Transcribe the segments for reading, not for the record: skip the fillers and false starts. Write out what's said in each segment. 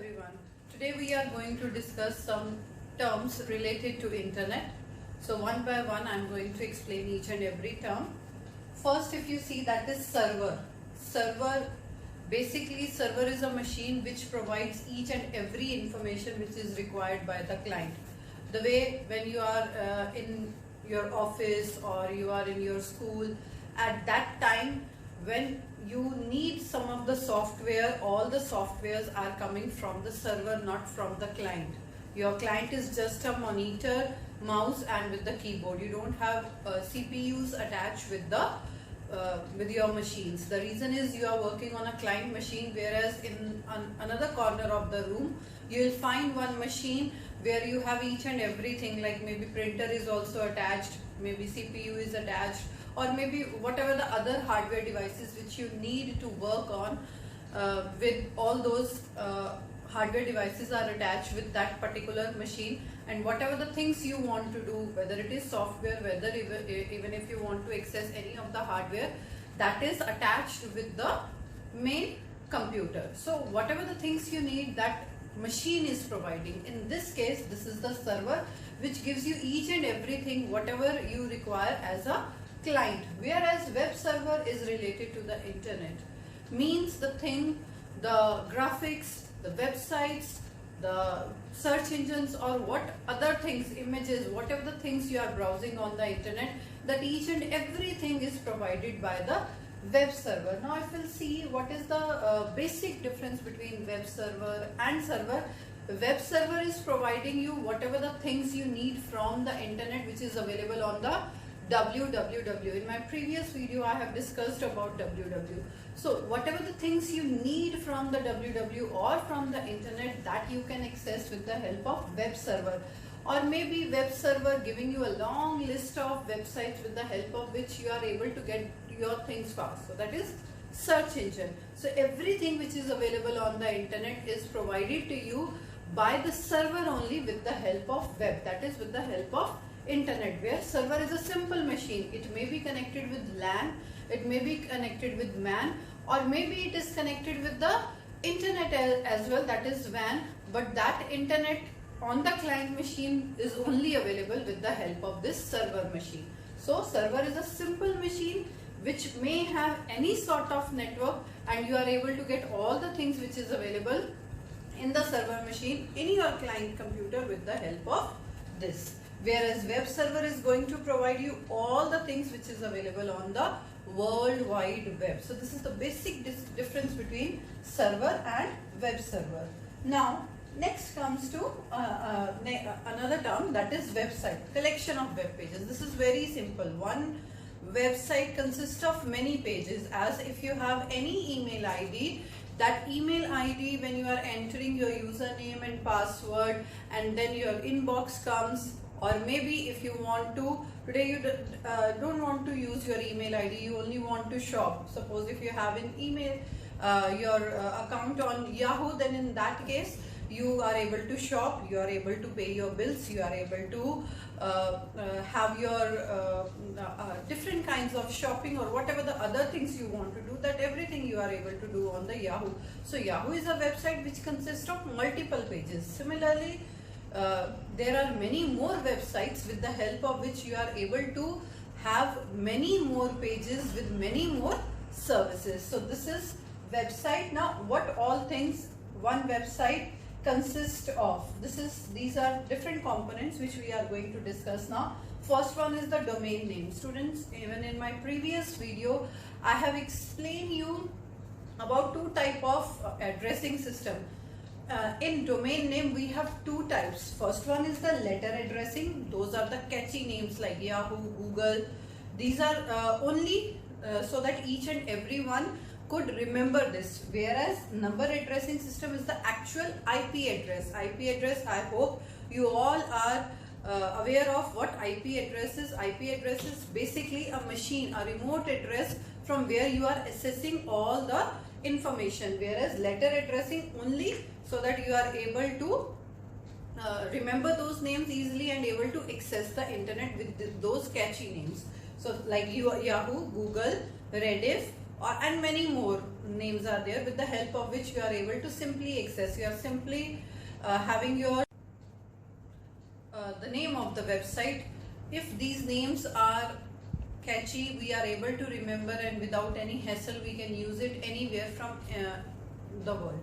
everyone. Today we are going to discuss some terms related to internet. So one by one I am going to explain each and every term. First, if you see, that is server. Basically server is a machine which provides each and every information which is required by the client. The way when you are in your office or you are in your school, at that time when you need some of the software, all the softwares are coming from the server, not from the client. Your client is just a monitor, mouse and with the keyboard. You don't have CPUs attached with your machines. The reason is you are working on a client machine, whereas in another corner of the room you will find one machine where you have each and everything, like maybe printer is also attached, maybe CPU is attached, or maybe whatever the other hardware devices which you need to work on, with all those hardware devices are attached with that particular machine, and whatever the things you want to do, whether it is software, whether even if you want to access any of the hardware, that is attached with the main computer. So whatever the things you need, that machine is providing. In this case, this is the server which gives you each and everything whatever you require as a client, whereas web server is related to the internet, means the graphics, the websites, the search engines, or what other things, images, whatever the things you are browsing on the internet, that each and everything is provided by the web server. Now if we'll see what is the basic difference between web server and server. Web server is providing you whatever the things you need from the internet which is available on the www. In my previous video I have discussed about www. So whatever the things you need from the www or from the internet, that you can access with the help of web server. Or maybe web server giving you a long list of websites with the help of which you are able to get your things fast. So that is search engine. So everything which is available on the internet is provided to you by the server only with the help of web, that is with the help of internet, where server is a simple machine. It may be connected with LAN, it may be connected with MAN, or maybe it is connected with the internet as well, that is WAN, but that internet on the client machine is only available with the help of this server machine. So server is a simple machine which may have any sort of network, and you are able to get all the things which is available in the server machine in your client computer with the help of this. Whereas web server is going to provide you all the things which is available on the World Wide Web. So this is the basic difference between server and web server. Now next comes to another term, that is website, collection of web pages. This is very simple. One website consists of many pages. As if you have any email ID, that email ID, when you are entering your username and password, and then your inbox comes, or maybe if you want to, today you don't want to use your email ID, you only want to shop. Suppose if you have an email, your account on Yahoo, then in that case you are able to shop, you are able to pay your bills, you are able to have your different kinds of shopping, or whatever the other things you want to do, that everything you are able to do on the Yahoo. So Yahoo is a website which consists of multiple pages. Similarly, there are many more websites with the help of which you are able to have many more pages with many more services. So this is website. Now what all things one website consists of? These are different components which we are going to discuss now. First one is the domain name. Students, even in my previous video I have explained you about two type of addressing system. In domain name we have two types. First one is the letter addressing. Those are the catchy names like Yahoo, Google. These are only so that each and everyone could remember this. Whereas number addressing system is the actual IP address. IP address, I hope you all are aware of what IP address is. IP address is basically a machine, a remote address from where you are accessing all the information. Whereas letter addressing only so that you are able to remember those names easily and able to access the internet with those catchy names. So like Yahoo, Google, Rediff, and many more. names are there, with the help of which you are able to simply access. You are simply having your the name of the website. If these names are catchy, we are able to remember, and without any hassle we can use it anywhere from the world.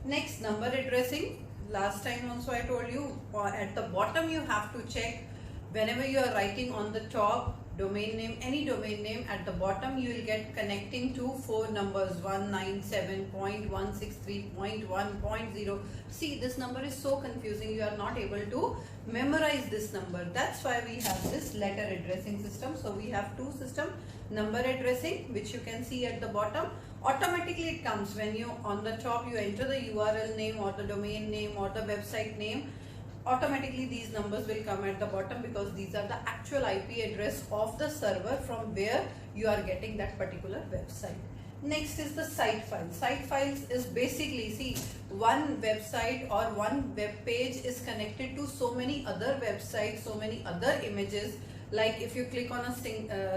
Next, number addressing. Last time also I told you, at the bottom you have to check whenever you are writing on the top domain name, any domain name, at the bottom you will get connecting to 4 numbers, 197.163.1.0. See, this number is so confusing, you are not able to memorize this number. That's why we have this letter addressing system. So we have two systems, number addressing, which you can see at the bottom. Automatically it comes when you, on the top you enter the URL name or the domain name or the website name. Automatically these numbers will come at the bottom, because these are the actual IP address of the server from where you are getting that particular website. Next is the site file. Site files is basically, see, one website or one web page is connected to so many other websites, so many other images. Like if you click on a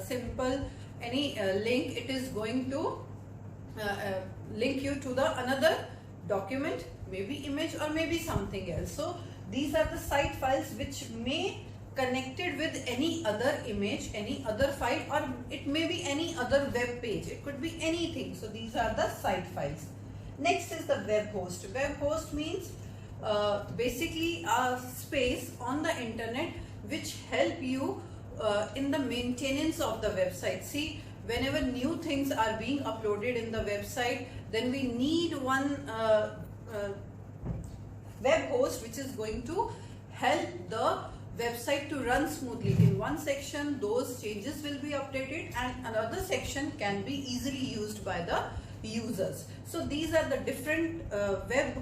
simple any link, it is going to link you to the another document, maybe image or maybe something else. So these are the site files which may connected with any other image, any other file, or it may be any other web page. It could be anything. So these are the site files. Next is the web host. Web host means basically a space on the internet which help you in the maintenance of the website. See, whenever new things are being uploaded in the website, then we need one web host which is going to help the website to run smoothly. In one section those changes will be updated, and another section can be easily used by the users. So these are the different web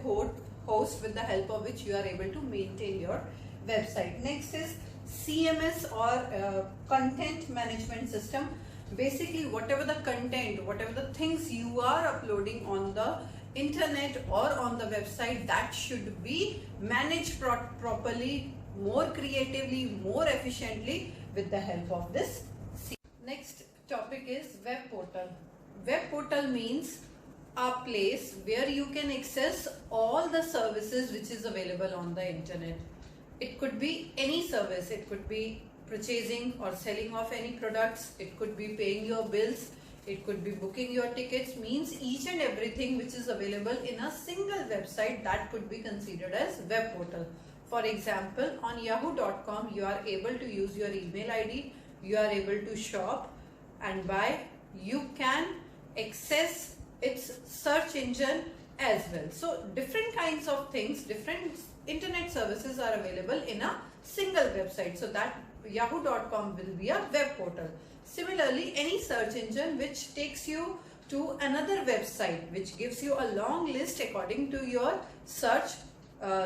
hosts with the help of which you are able to maintain your website. Next is CMS or content management system. Basically whatever the content, whatever the things you are uploading on the internet or on the website, that should be managed properly, more creatively, more efficiently with the help of this. Next topic is web portal. Web portal means a place where you can access all the services which is available on the internet. It could be any service. It could be purchasing or selling of any products. It could be paying your bills. It could be booking your tickets. Means each and everything which is available in a single website, that could be considered as web portal. For example, on yahoo.com you are able to use your email ID, you are able to shop and buy. You can access its search engine as well. So different kinds of things, different internet services are available in a single website. So that yahoo.com will be a web portal. Similarly, any search engine which takes you to another website, which gives you a long list according to your search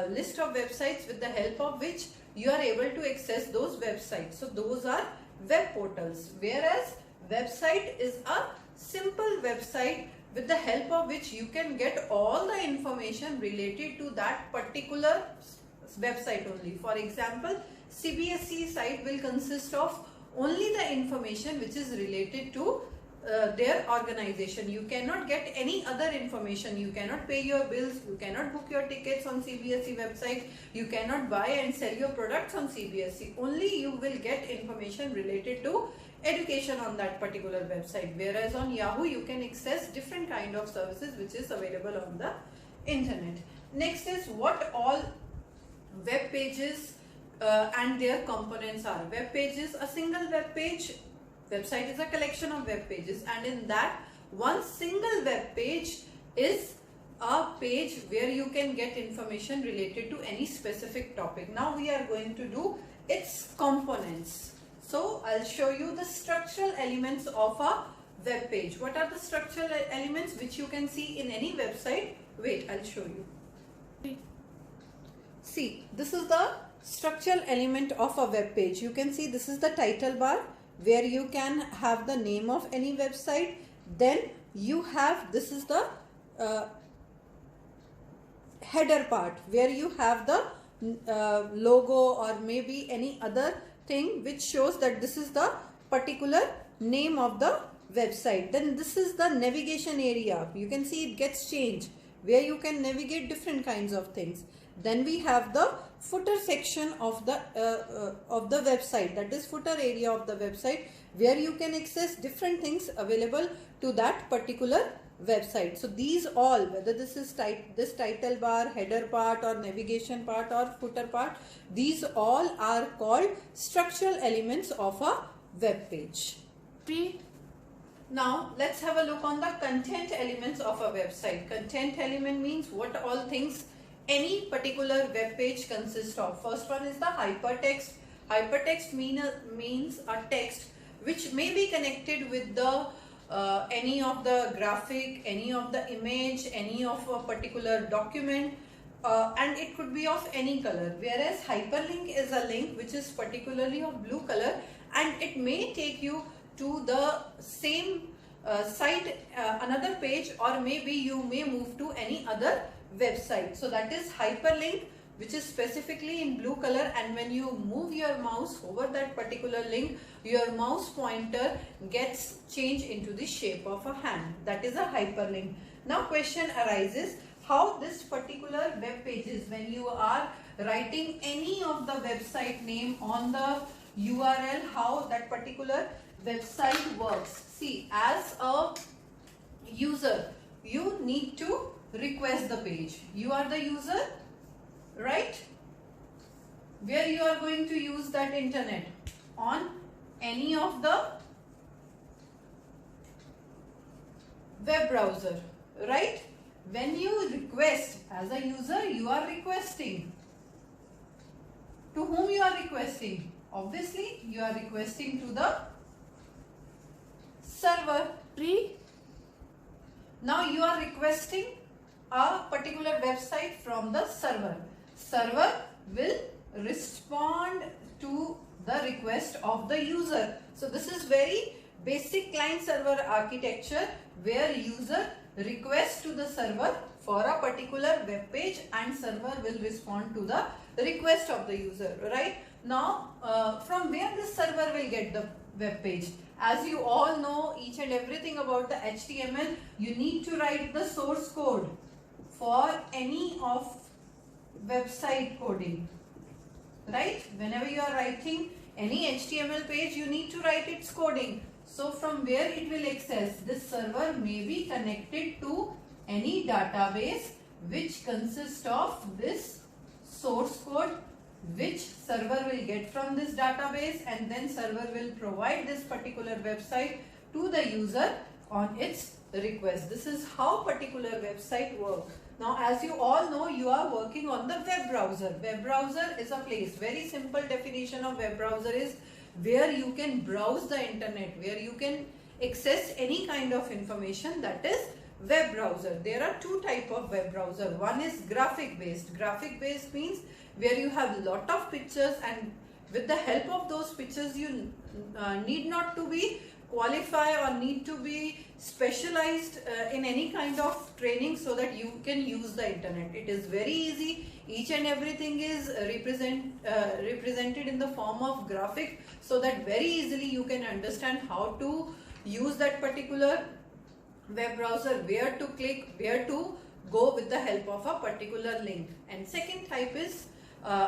list of websites, with the help of which you are able to access those websites. So those are web portals. Whereas website is a simple website with the help of which you can get all the information related to that particular website only. For example, CBSE site will consist of only the information which is related to their organization. You cannot get any other information. You cannot pay your bills, you cannot book your tickets on CBSE website, you cannot buy and sell your products on CBSE. Only you will get information related to education on that particular website. Whereas on Yahoo you can access different kind of services which is available on the internet. Next is what all web pages and their components are. Web page is a single web page. Website is a collection of web pages, and in that one single web page is a page where you can get information related to any specific topic. Now we are going to do its components. So I'll show you the structural elements of a web page. What are the structural elements which you can see in any website? Wait, I'll show you. See, this is the structural element of a web page. You can see this is the title bar where you can have the name of any website. Then you have, this is the header part where you have the logo or maybe any other thing which shows that this is the particular name of the website. Then this is the navigation area. You can see it gets changed, where you can navigate different kinds of things. Then we have the footer section of the website, that is footer area of the website, where you can access different things available to that particular website. So these all, whether this is this title bar, header part, or navigation part, or footer part, these all are called structural elements of a web page. Now let's have a look on the content elements of a website. Content element means what all things any particular web page consists of. First one is the hypertext. Hypertext means a text which may be connected with the any of the graphic, any of the image, any of a particular document, and it could be of any color. Whereas hyperlink is a link which is particularly of blue color, and it may take you to the same site, another page, or maybe you may move to any other website. So that is hyperlink, which is specifically in blue color, and when you move your mouse over that particular link, your mouse pointer gets changed into the shape of a hand. That is a hyperlink. Now question arises, how this particular web pages, when you are writing any of the website name on the URL, how that particular website works. See, as a user, you need to request the page. You are the user, right? Where you are going to use that internet? On any of the web browser, right? When you request as a user, you are requesting. To whom you are requesting? Obviously, you are requesting to the server. Now you are requesting a particular website from the server. Server will respond to the request of the user. So this is very basic client server architecture, where user requests to the server for a particular web page, and server will respond to the request of the user, right? Now from where this server will get the web page? As you all know each and everything about the HTML, you need to write the source code for any of website coding, right? Whenever you are writing any HTML page, you need to write its coding. So from where it will access? This server may be connected to any database which consists of this source code, which server will get from this database, and then server will provide this particular website to the user on its request. This is how particular website works. Now as you all know, you are working on the web browser. Web browser is a place, very simple definition of web browser is where you can browse the internet, where you can access any kind of information, that is web browser. There are two types of web browser. One is graphic based. Graphic based means where you have lot of pictures, and with the help of those pictures you need not to be qualified or need to be specialized in any kind of training so that you can use the internet. It is very easy. Each and everything is represented in the form of graphic, so that very easily you can understand how to use that particular web browser, where to click, where to go with the help of a particular link. And second type is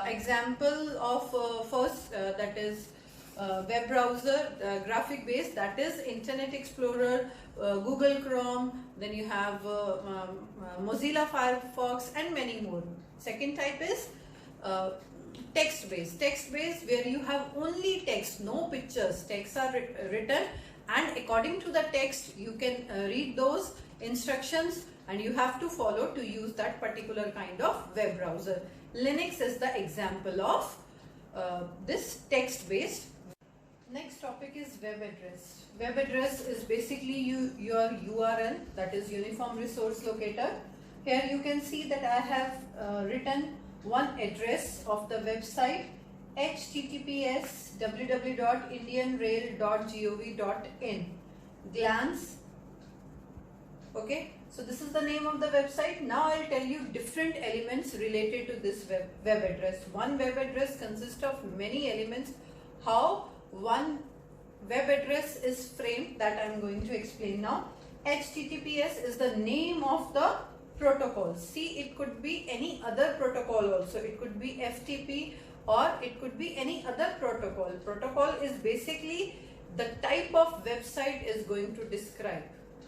example of first that is web browser, graphic based, that is Internet Explorer, Google Chrome, then you have Mozilla Firefox, and many more. Second type is text based. Text based, where you have only text, no pictures. Texts are written, and according to the text you can read those instructions, and you have to follow to use that particular kind of web browser. Linux is the example of this text based. Next topic is web address. Web address is basically your URL, that is Uniform Resource Locator. Here you can see that I have written one address of the website, https www.indianrail.gov.in. Glance. Okay, so this is the name of the website. Now I'll tell you different elements related to this web address. One web address consists of many elements. How one web address is frame that I am going to explain now. HTTPS is the name of the protocol. See, it could be any other protocol also. It could be FTP or it could be any other protocol. Protocol is basically the type of website is going to describe.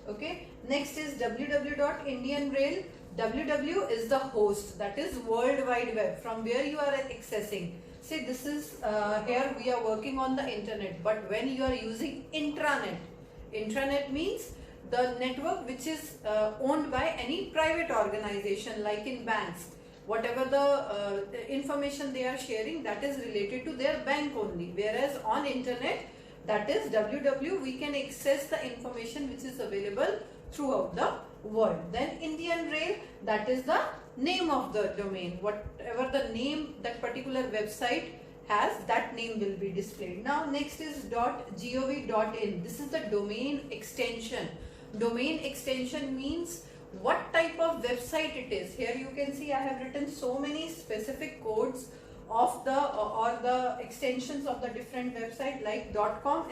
Okay. Next is www.indianrail. www is the host, that is World Wide Web, from where you are accessing. See, this is here we are working on the internet, but when you are using intranet means the network which is owned by any private organization, like in banks. Whatever the information they are sharing, that is related to their bank only. Whereas on internet, that is www, we can access the information which is available throughout the world. Then Indian Rail, that is the name of the domain. Whatever the name that particular website has, that name will be displayed. Now next is .gov.in. This is the domain extension. Domain extension means what type of website it is. Here you can see I have written so many specific codes of the or the extensions of the different website, like .com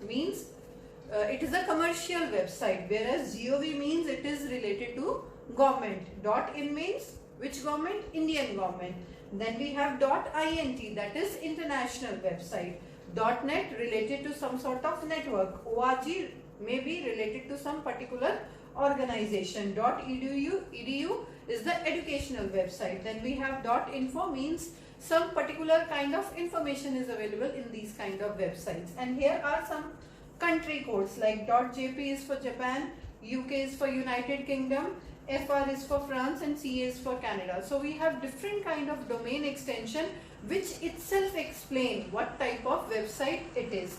means it is a commercial website, whereas .gov means it is related to government. .in means which government? Indian government. Then we have .int, that is international website. .net related to some sort of network. .org may be related to some particular organization. .edu is the educational website. Then we have .info means some particular kind of information is available in these kind of websites. And here are some country codes, like .jp is for Japan, UK is for United Kingdom, FR is for France, and CA is for Canada. So we have different kind of domain extension which itself explain what type of website it is.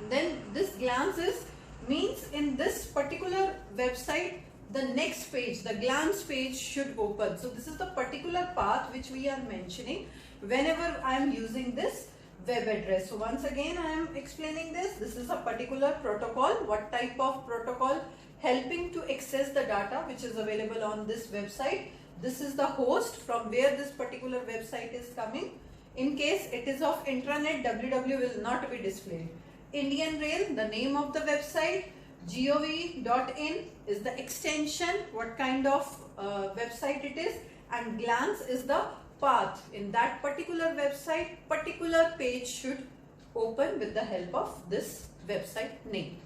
Then this glance means in this particular website, the next page, the glance page should open. So this is the particular path which we are mentioning whenever I am using this web address. So once again I am explaining this. This is a particular protocol. What type of protocol? Helping to access the data which is available on this website. This is the host from where this particular website is coming. In case it is of intranet, www will not be displayed. Indian Rail, the name of the website. gov.in is the extension, what kind of website it is, and glance is the path. In that particular website, particular page should open with the help of this website name.